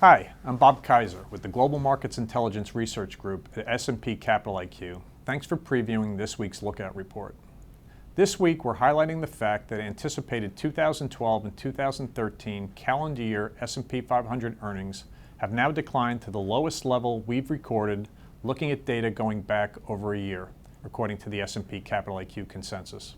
Hi, I'm Bob Keiser with the Global Markets Intelligence Research Group at S&P Capital IQ. Thanks for previewing this week's Lookout Report. This week, we're highlighting the fact that anticipated 2012 and 2013 calendar year S&P 500 earnings have now declined to the lowest level we've recorded looking at data going back over a year, according to the S&P Capital IQ consensus.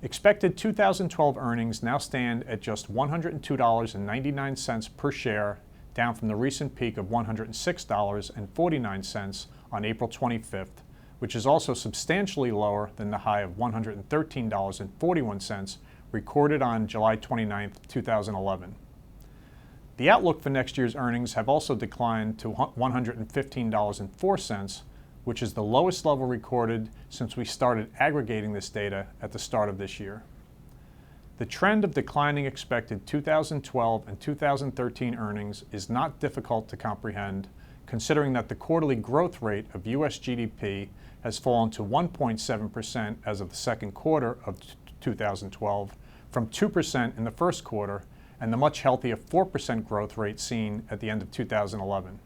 Expected 2012 earnings now stand at just $102.99 per share, down from the recent peak of $106.49 on April 25th, which is also substantially lower than the high of $113.41 recorded on July 29, 2011. The outlook for next year's earnings have also declined to $115.04, which is the lowest level recorded since we started aggregating this data at the start of this year. The trend of declining expected 2012 and 2013 earnings is not difficult to comprehend, considering that the quarterly growth rate of U.S. GDP has fallen to 1.7% as of the second quarter of 2012, from 2% in the first quarter, and the much healthier 4% growth rate seen at the end of 2011.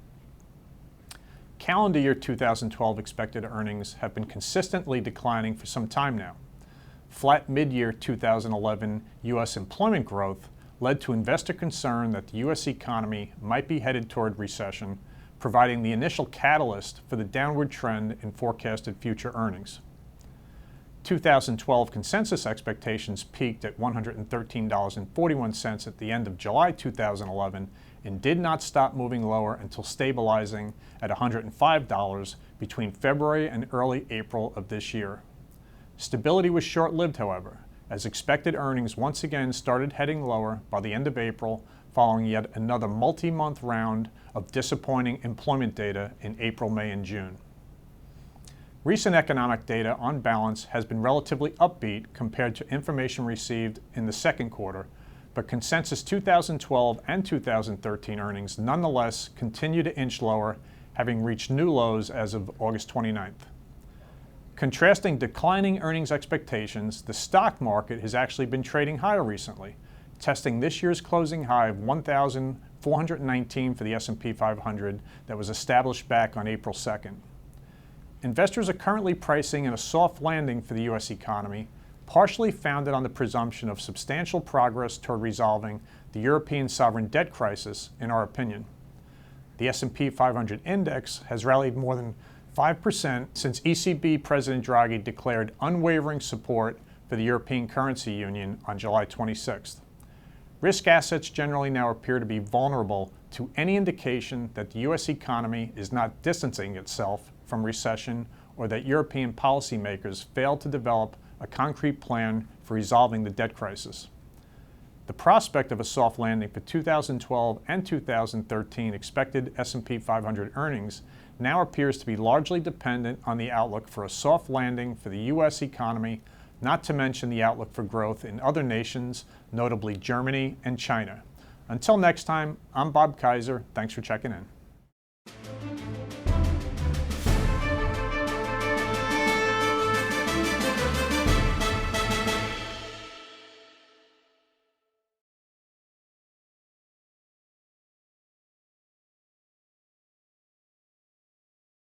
Calendar year 2012 expected earnings have been consistently declining for some time now. Flat mid-year 2011 U.S. employment growth led to investor concern that the U.S. economy might be headed toward recession, providing the initial catalyst for the downward trend in forecasted future earnings. 2012 consensus expectations peaked at $113.41 at the end of July 2011 and did not stop moving lower until stabilizing at $105 between February and early April of this year. Stability was short-lived, however, as expected earnings once again started heading lower by the end of April, following yet another multi-month round of disappointing employment data in April, May, and June. Recent economic data, on balance, has been relatively upbeat compared to information received in the second quarter, but consensus 2012 and 2013 earnings nonetheless continue to inch lower, having reached new lows as of August 29th. Contrasting declining earnings expectations, the stock market has actually been trading higher recently, testing this year's closing high of 1,419 for the S&P 500 that was established back on April 2nd. Investors are currently pricing in a soft landing for the U.S. economy, partially founded on the presumption of substantial progress toward resolving the European sovereign debt crisis, in our opinion. The S&P 500 index has rallied more than 5% since ECB President Draghi declared unwavering support for the European Currency Union on July 26th. Risk assets generally now appear to be vulnerable to any indication that the U.S. economy is not distancing itself from recession or that European policymakers failed to develop a concrete plan for resolving the debt crisis. The prospect of a soft landing for 2012 and 2013 expected S&P 500 earnings now appears to be largely dependent on the outlook for a soft landing for the U.S. economy, not to mention the outlook for growth in other nations, notably Germany and China. Until next time, I'm Bob Keiser. Thanks for checking in.